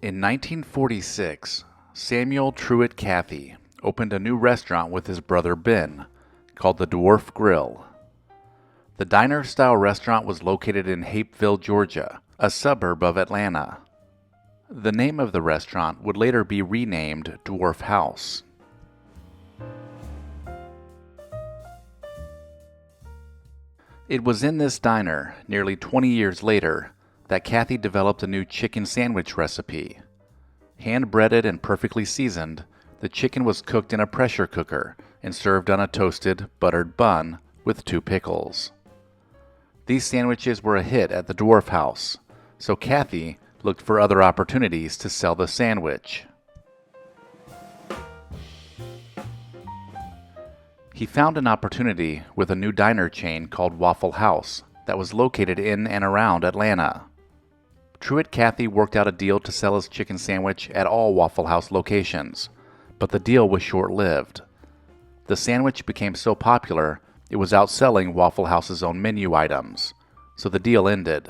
In 1946, Samuel Truett Cathy opened a new restaurant with his brother Ben called the Dwarf Grill. The diner-style restaurant was located in Hapeville, Georgia, a suburb of Atlanta. The name of the restaurant would later be renamed Dwarf House. It was in this diner, nearly 20 years later, that Cathy developed a new chicken sandwich recipe. Hand-breaded and perfectly seasoned, the chicken was cooked in a pressure cooker and served on a toasted, buttered bun with 2 pickles. These sandwiches were a hit at the Dwarf House, so Cathy looked for other opportunities to sell the sandwich. He found an opportunity with a new diner chain called Waffle House that was located in and around Atlanta. Truett Cathy worked out a deal to sell his chicken sandwich at all Waffle House locations, but the deal was short-lived. The sandwich became so popular it was outselling Waffle House's own menu items, so the deal ended.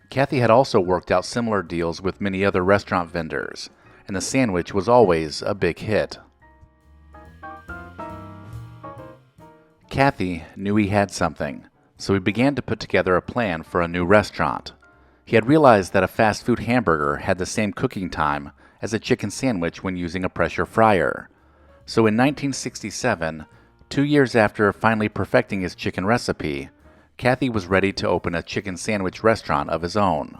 Cathy had also worked out similar deals with many other restaurant vendors, and the sandwich was always a big hit. Cathy knew he had something, so he began to put together a plan for a new restaurant. He had realized that a fast food hamburger had the same cooking time as a chicken sandwich when using a pressure fryer. So in 1967, 2 years after finally perfecting his chicken recipe, Cathy was ready to open a chicken sandwich restaurant of his own.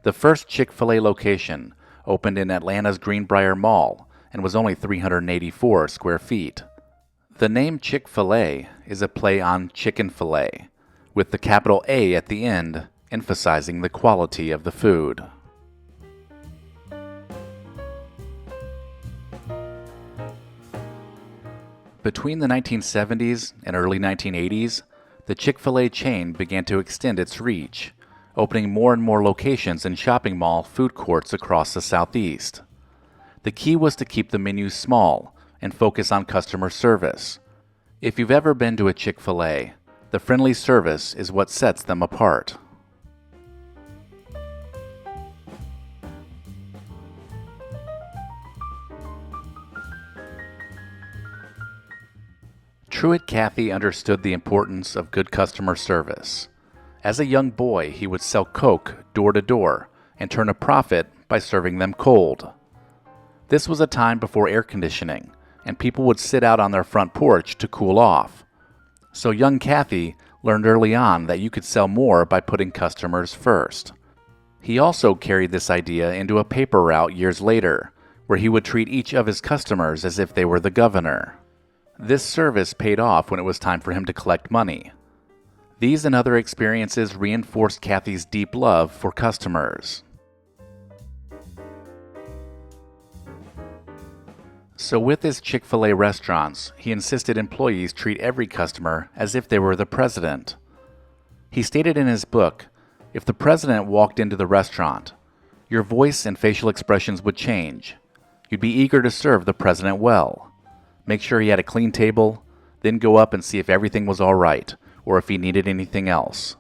The first Chick-fil-A location opened in Atlanta's Greenbrier Mall and was only 384 square feet. The name Chick-fil-A is a play on chicken fillet, with the capital A at the end emphasizing the quality of the food. Between the 1970s and early 1980s, the Chick-fil-A chain began to extend its reach, opening more and more locations in shopping mall food courts across the Southeast. The key was to keep the menus small and focus on customer service. If you've ever been to a Chick-fil-A, the friendly service is what sets them apart. Truett Cathy understood the importance of good customer service. As a young boy, he would sell Coke door to door and turn a profit by serving them cold. This was a time before air conditioning, and people would sit out on their front porch to cool off. So young Cathy learned early on that you could sell more by putting customers first. He also carried this idea into a paper route years later, where he would treat each of his customers as if they were the governor. This service paid off when it was time for him to collect money. These and other experiences reinforced Cathy's deep love for customers. So with his Chick-fil-A restaurants, he insisted employees treat every customer as if they were the president. He stated in his book, "If the president walked into the restaurant, your voice and facial expressions would change. You'd be eager to serve the president well. Make sure he had a clean table, then go up and see if everything was all right, or if he needed anything else.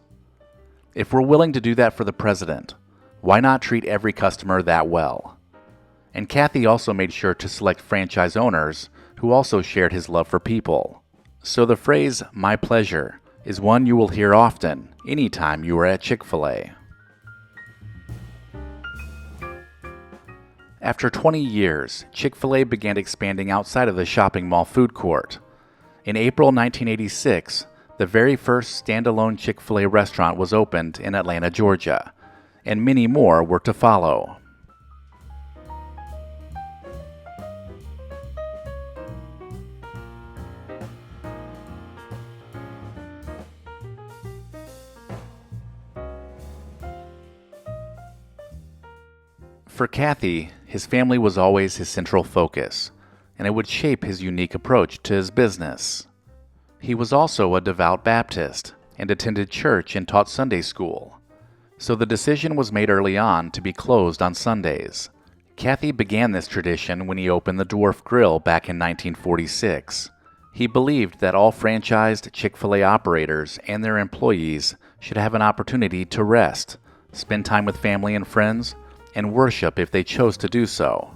If we're willing to do that for the president, why not treat every customer that well?" And Cathy also made sure to select franchise owners who also shared his love for people. So the phrase, "my pleasure," is one you will hear often, anytime you are at Chick-fil-A. After 20 years, Chick-fil-A began expanding outside of the shopping mall food court. In April 1986, the very first standalone Chick-fil-A restaurant was opened in Atlanta, Georgia, and many more were to follow. For Cathy, his family was always his central focus, and it would shape his unique approach to his business. He was also a devout Baptist and attended church and taught Sunday school, so the decision was made early on to be closed on Sundays. Cathy began this tradition when he opened the Dwarf Grill back in 1946. He believed that all franchised Chick-fil-A operators and their employees should have an opportunity to rest, spend time with family and friends, and worship if they chose to do so.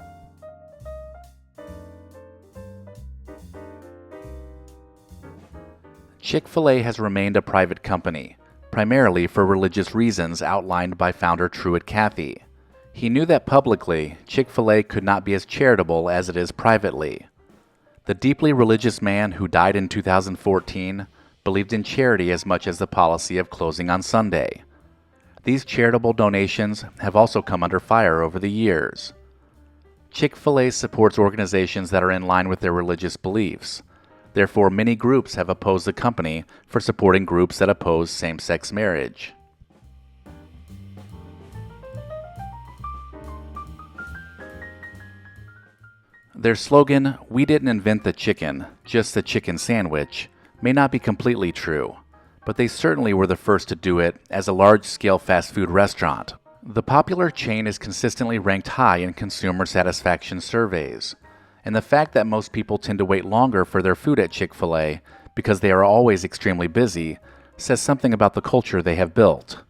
Chick-fil-A has remained a private company, primarily for religious reasons outlined by founder Truett Cathy. He knew that publicly, Chick-fil-A could not be as charitable as it is privately. The deeply religious man who died in 2014 believed in charity as much as the policy of closing on Sunday. These charitable donations have also come under fire over the years. Chick-fil-A supports organizations that are in line with their religious beliefs. Therefore, many groups have opposed the company for supporting groups that oppose same-sex marriage. Their slogan, "We didn't invent the chicken, just the chicken sandwich," may not be completely true, but they certainly were the first to do it as a large-scale fast food restaurant. The popular chain is consistently ranked high in consumer satisfaction surveys, and the fact that most people tend to wait longer for their food at Chick-fil-A because they are always extremely busy says something about the culture they have built.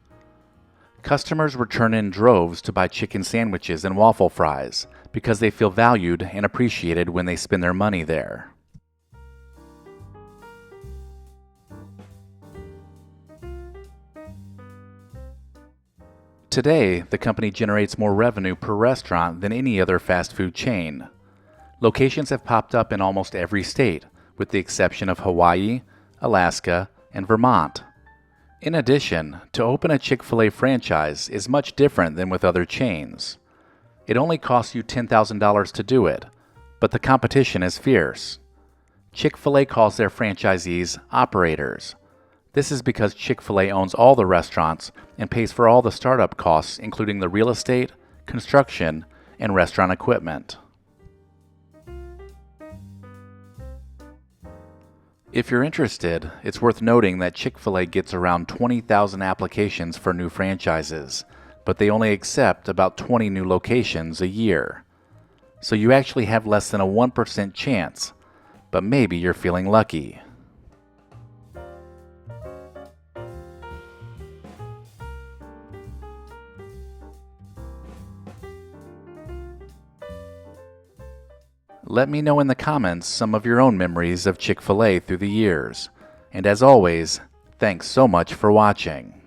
Customers return in droves to buy chicken sandwiches and waffle fries because they feel valued and appreciated when they spend their money there. Today, the company generates more revenue per restaurant than any other fast food chain. Locations have popped up in almost every state, with the exception of Hawaii, Alaska, and Vermont. In addition, to open a Chick-fil-A franchise is much different than with other chains. It only costs you $10,000 to do it, but the competition is fierce. Chick-fil-A calls their franchisees operators. This is because Chick-fil-A owns all the restaurants and pays for all the startup costs, including the real estate, construction, and restaurant equipment. If you're interested, it's worth noting that Chick-fil-A gets around 20,000 applications for new franchises, but they only accept about 20 new locations a year. So you actually have less than a 1% chance, but maybe you're feeling lucky. Let me know in the comments some of your own memories of Chick-fil-A through the years. And as always, thanks so much for watching.